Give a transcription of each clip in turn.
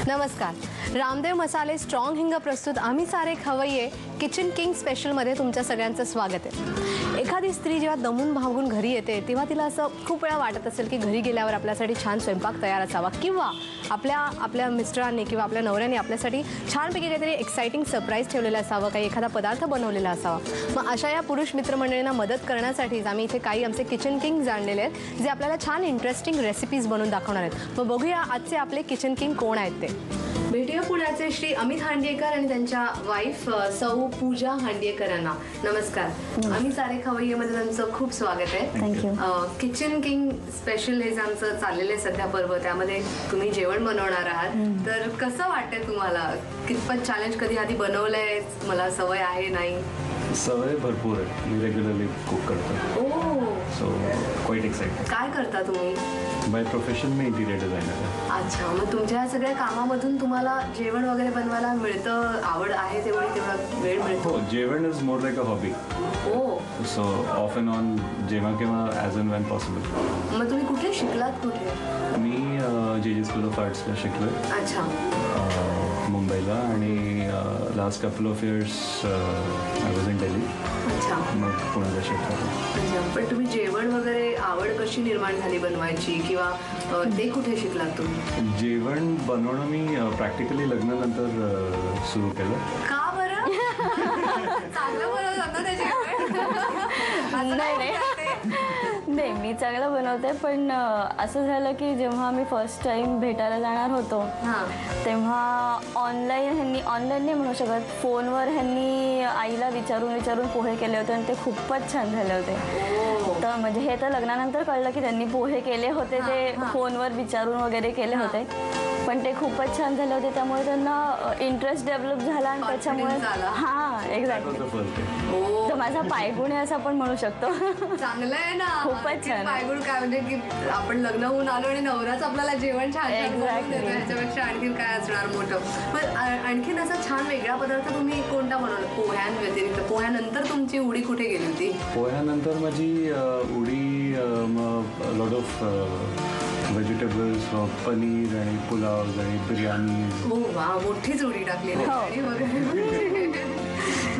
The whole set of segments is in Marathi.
नमस्कार. रामदेव मसाले स्ट्रॉंग हिंग प्रस्तुत आम्ही सारे खवय्ये किचन किंग स्पेशलमध्ये तुमच्या सगळ्यांचं स्वागत आहे. एखादी स्त्री जेव्हा दमून भागून घरी येते तेव्हा तिला असं खूप वेळा वाटत असेल की घरी गेल्यावर आपल्यासाठी छान स्वयंपाक तयार असावा किंवा आपल्या मिस्टरांनी किंवा आपल्या नवऱ्याने आपल्यासाठी छानपैकी काहीतरी एक्साइटिंग सरप्राईज ठेवलेलं असावं, काही एखादा पदार्थ बनवलेला असावा. मग अशा या पुरुष मित्रमंडळींना मदत करण्यासाठीच आम्ही इथे काही आमचे किचन किंग जाणलेले आहेत जे आपल्याला छान इंटरेस्टिंग रेसिपीज बनवून दाखवणार आहेत. मग बघूया आजचे आपले किचन किंग कोण आहेत ते. भेटूया पुण्याचे श्री अमित हांडियेकर आणि त्यांच्या वाईफ सौ पूजा हांडियेकरांना. नमस्कार. आम्ही सारे खवय्येमध्ये त्यांचं खूप स्वागत आहे. थँक्यू. किचन किंग स्पेशल हे जे आमचं चाललेलं आहे सध्या पर्व, त्यामध्ये तुम्ही जेवण बनवणार आहात. तर कसं वाटतंय तुम्हाला? कितपत चॅलेंज कधी आधी बनवलंय? मला सवय आहे नाही? सवय भरपूर आहे. मी रेग्युलरली कुक करतो. So quite excited. काय करता तुम्ही? बाय प्रोफेशन मी इंटिरियर डिझायनर आहे. अच्छा. मग तुमच्या सगळ्या कामामधून तुम्हाला जेवण वगैरे बनवायला मिळतं? आवड आहे तेवढा वेळ मिळतो? हो, जेवण is more like a hobby. So of and on जेव्हा केव्हा ॲज अँड वॅन पॉसिबल. मग तुम्ही कुठे शिकलात? कुठे? मी जे स्कूल ऑफ आर्ट्सला शिकलो आहे. अच्छा. मुंबईला. आणि last couple of years I was in Delhi. अच्छा. मग पुण्याला शिफ्ट झालो. अच्छा. पण तुम्ही जेवण वगैरे आवड कशी निर्माण झाली बनवायची किंवा ते कुठे शिकलात तुम्ही? जेवण बनवणं मी प्रॅक्टिकली लग्नानंतर सुरू केलं. का बरं? चांगलं बनवत होतं ते जेवण? नाही, मी चांगलं बनवते. पण असं झालं की जेव्हा आम्ही फर्स्ट टाइम भेटायला जाणार होतो तेव्हा ऑनलाईन नाही म्हणू शकत, फोनवर ह्यांनी आईला विचारून पोहे केले होते आणि ते खूपच छान झाले होते. तर म्हणजे हे तर लग्नानंतर कळलं की त्यांनी पोहे केले होते, ते फोनवर विचारून वगैरे केले होते. पण ते खूपच छान झाले होते. त्यामुळे त्यांना इंटरेस्ट डेव्हलप झाला आणि त्याच्यामुळे एक्झॅक्टली. तर माझा पायगुण आहे असं आपण म्हणू शकतो. चांगलं आहे ना. खूपच छान. पायगुण काय म्हणजे की आपण लग्न होऊन आलो आणि नवराच आपल्याला जेवण छान ह्याच्यापेक्षा आणखीन काय असणार मोठं. पण आणखीन असा छान वेगळा पदार्थ तुम्ही कोणता बनवला पोह्यांव्यतिरिक्त? पोह्यानंतर तुमची उडी कुठे गेली होती? पोह्यानंतर माझी उडी लॉट ऑफ व्हेजिटेबल्स, पनीर आणि पुलाव आणि बिर्याणी. हो वा, मोठीच उडी टाकलेली.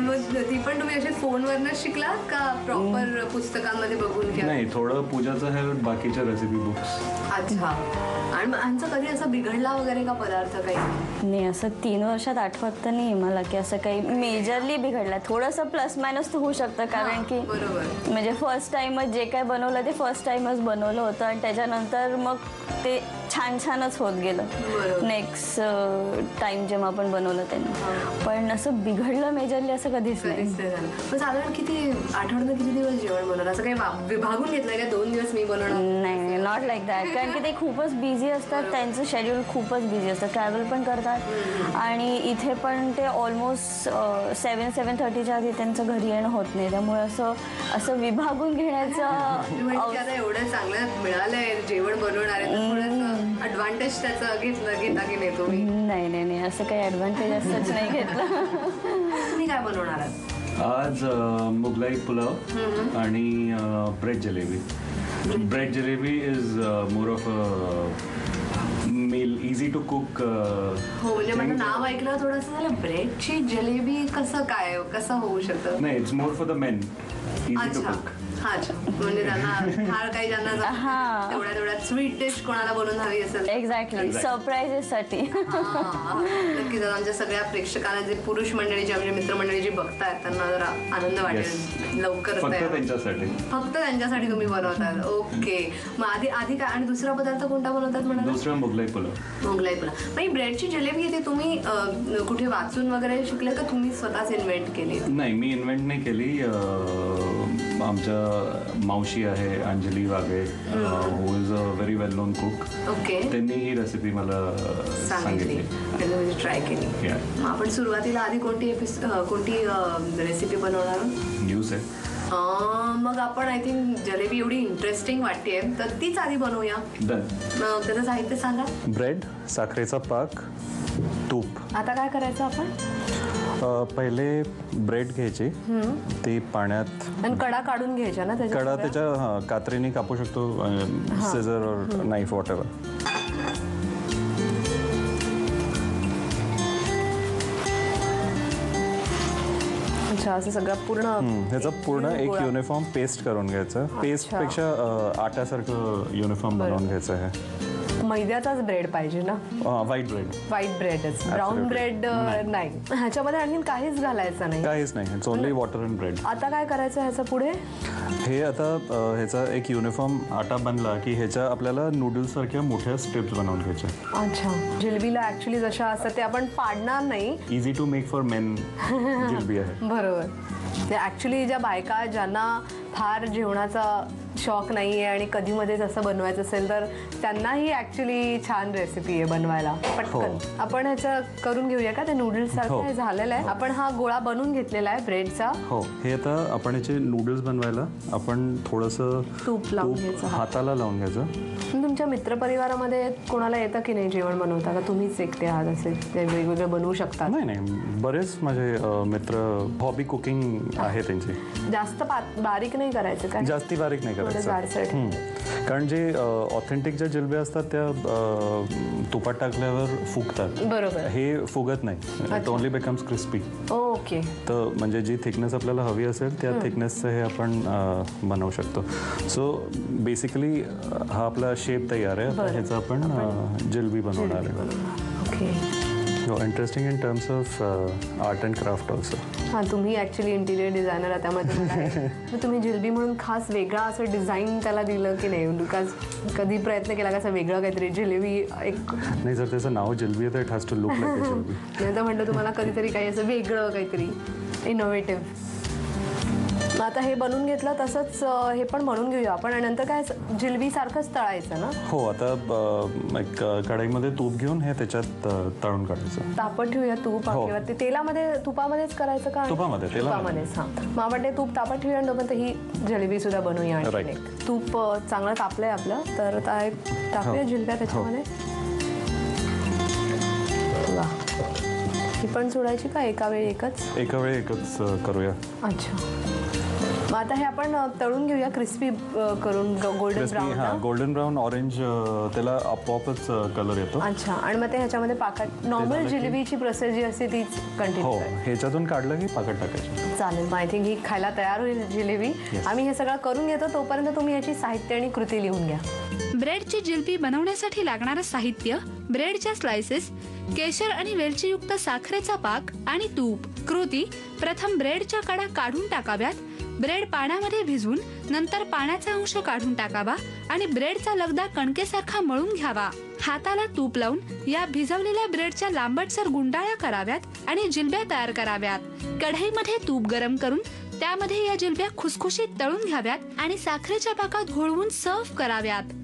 मग ती पण तुम्ही असे फोनवरच शिकलात का प्रॉपर पुस्तकांमध्ये बघून? नाही, थोडं पूजाचं आहे, बाकीच्या रेसिपी बुक्स. अच्छा. आणि मग आमचं कधी असं बिघडला वगैरे का पदार्थ काही? नाही, असं 3 वर्षात आठवत तर नाही मला की असं काही मेजरली बिघडलं. थोडंसं प्लस मायनस तर होऊ शकतं, कारण की म्हणजे फर्स्ट टाइमच जे काय बनवलं ते फर्स्ट टाइमच बनवलं होतं आणि त्याच्यानंतर मग ते छानच होत गेलं नेक्स्ट टाइम जेव्हा आपण बनवलं त्यांनी. पण असं बिघडलं मेजरली असं कधीच नाही. पण साधारण किती आठवड्यात किती दिवस जेवण बनवलं? असं काही विभागून घेतलंय का 2 दिवस मी बनवणार? नाही, नॉट लाईक दॅट. कारण की ते खूपच बिझी असतात, त्यांचं शेड्यूल खूपच बिझी असतं, ट्रॅव्हल पण करतात आणि इथे पण ते ऑलमोस्ट 7:30च्या आधी त्यांचं घरी येणं होत नाही. त्यामुळे असं विभागून घेण्याचं एवढं चांगलं मिळालंय जेवण बनवणारे, ऍडव्हान्टेज त्याचं घेता की नाही तुम्ही? नाही, असं काही ऍडव्हान्टेज असंच नाही घेतलं. तुम्ही काय बनवणार आहात आज? मुगलाई पुलाव आणि bread jalebi. Bread jalebi is more of a meal, easy to cook. हो, म्हणजे माझं नाव ऐकलं थोडंसं झालं. ब्रेडची जलेबी कसं होऊ शकतं? नाही, it's more for the men, easy to cook. म्हणजे त्यांना फार काही ज्यांना तेवढ्यात स्वीट डिश कोणाला बनवून हवी असेल. एक्झॅक्टली, सरप्राईजेस साठी. नक्कीच आमच्या सगळ्या प्रेक्षकांना, जे पुरुष मंडळी, जे मित्रमंडळी जी बघतायत, त्यांना जरा आनंद वाटेल. लवकर फक्त त्यांच्यासाठी तुम्ही बनवतात. ओके. मग आधी काय आणि दुसरा पदार्थ कोणता बनवतात म्हणाला? दुसरा मुगलाई पुलाव. मग ही ब्रेडची जलेबी येते तुम्ही कुठे वाचून वगैरे शिकले का तुम्ही स्वतःच इन्व्हेंट केली? नाही, मी इन्व्हेंट नाही केली. आमच्या मावशी आहे Anjali Waghe, who is a very well known cook. Okay. त्यांनी ही रेसिपी मला सांगितली, ट्राय केली. आपण सुरुवातीला आधी कोणती रेसिपी बनवणार? ज्यूस आहे. मग आपण आय थिंक जलेबी एवढी इंटरेस्टिंग वाटते तर तीच आधी बनवूया. त्याचं साहित्य सांगा. ब्रेड, साखरेचा पाक, तूप. आता काय करायचं आपण? पहिले ब्रेड घ्यायची, ती पाण्यात आणि कडा काढून घ्यायच्या ना त्याच्या कडा सगळ्या? त्याच्या कात्रीने कापू शकतो, सिझर और नाईफ वॉट एव्हर. अच्छा, असं सगळं पूर्ण ह्याचा पूर्ण एक गोळा. युनिफॉर्म पेस्ट करून घ्यायचं. पेस्ट पेक्षा आट्यासारखं युनिफॉर्म बनवून घ्यायचं आहे. मैद्याचाच ब्रेड पाहिजे ना? White bread. व्हाईट ब्रेडच, ब्राऊन ब्रेड नाही. ह्याच्यामध्ये आणखीन काहीच घालायचं नाही. काहीच नाही, it's only water and bread. आता काय करायचं ह्याचं पुढे? हे आता ह्याचा एक युनिफॉर्म आटा बनला की ह्याच्या आपल्याला नूडल्स सारख्या मोठ्या स्ट्रिप्स बनवून घ्यायच्या. अच्छा, जिलबीला ऍक्च्युली जशा असतात ते आपण पाडणार नाही. Easy to make for men jalebi आहे. बरोबर. ते ऍक्च्युली ज्या बायका ज्यांना फार जेवणाचा शौक नाही आहे आणि कधी मध्येच असं बनवायचं असेल तर त्यांनाही ऍक्च्युली छान रेसिपी आहे बनवायला पटकन. आपण ह्याचं करून घेऊया का? ते नूडल्स सारखं हे झालेलं आहे. आपण हा गोळा बनवून घेतलेला आहे ब्रेडचा. हो, हे आता आपण याचे नूडल्स बनवायला आपण थोडंसं तूप लावून घ्यायचं. हाताला लावून घ्यायचं. तुमच्या मित्रपरिवारामध्ये कोणाला येतं की नाही जेवण बनवता, का तुम्हीच एकटे आहात असे ते वेगवेगळे बनवू शकतात? नाही, बरेच माझे मित्र हॉबी कुकिंग आहे त्यांची. जास्त बारीक नाही करायचं काय? जास्ती बारीक नाही करायचं. कारण जे ऑथेंटिक ज्या जिलब्या असतात त्या तुपात टाकल्यावर फुगतात. बरोबर. हे फुगत नाही, it only becomes crispy. Okay. तर म्हणजे जी थिकनेस आपल्याला हवी असेल त्या थिकनेसचं हे आपण बनवू शकतो. सो बेसिकली हा आपला शेप तयार आहे. आता ह्याचं आपण जिलबी बनवणार आहे. Okay. Interesting in terms of art and craft also. हां, तुम्ही ॲक्च्युली इंटिरियर डिझायनर आहे त्यामध्ये मग तुम्ही जिलबी म्हणून खास वेगळा असं डिझाईन त्याला दिलं की नाही? बिकॉज कधी प्रयत्न केला का असं वेगळं काहीतरी जिलेबी एक? नाही, जर त्याचं नाव जिलबी आहे तर it has to look like a jalebi. नाही तर म्हणलं तुम्हाला कधीतरी काही असं वेगळं काहीतरी इनोव्हेटिव्ह. मग आता हे बनवून घेतलं तसंच हे पण बनवून घेऊया आपण आणि नंतर काय जिलबी सारखंच तळायचं ना? हो, आता एक कढईमध्ये तूप घेऊन हे त्याच्यात तळून काढायचं. तापत ठेवूया तूप किंवा ते तेलामध्ये तुपामध्येच करायचं का? तुपामध्येच. हां, मग आपण ते तूप तापत ठेवूया आणि तोपर्यंत ही जिलेबी सुद्धा बनवूया. आणि तूप चांगलं तापलंय आपलं, तर टाकूया जिलब्या त्याच्यामध्ये. वा, ही पण सोडायची का एका वेळी एकच? एका वेळी एकच करूया. अच्छा, मग आता हे आपण तळून घेऊया क्रिस्पी करून गोल्डन ब्राऊन. हां, गोल्डन ब्राऊन ऑरेंज त्याला आपोआपच कलर येतो. अच्छा, आणि मग ते ह्याच्यामध्ये पाकट नॉर्मल जिलेबीची प्रोसेस जी असते तीच कंटिन्यू. हो, ह्याच्यातून काढलं की पाकट टाकायचं. चालेल. मग आय थिंक ही खायला तयार होईल जिलेबी. आम्ही हे सगळं करून घेतो, तोपर्यंत तुम्ही याची साहित्य आणि कृती लिहून घ्या. ब्रेडची जिलबी बनवण्यासाठी लागणारं साहित्य: ब्रेडच्या स्लाइसेस, केशर आणि वेलचीयुक्त साखरेचा पाक आणि तूप. कृती: प्रथम ब्रेडच्या कडा काढून टाकाव्यात. ब्रेड पाण्यामध्ये भिजवून नंतर पाण्याचा अंश काढून टाकावा आणि ब्रेडचा लगदा कणकेसारखा मळून घ्यावा. हाताला तूप लावून या भिजवलेल्या ब्रेडच्या लांबटसर गुंडाळ्या कराव्यात आणि जिलब्या तयार कराव्यात. कढईमध्ये तूप गरम करून त्यामध्ये या जिलब्या खुसखुशीत तळून घ्याव्यात आणि साखरेच्या पाकात घोळवून सर्व्ह कराव्यात.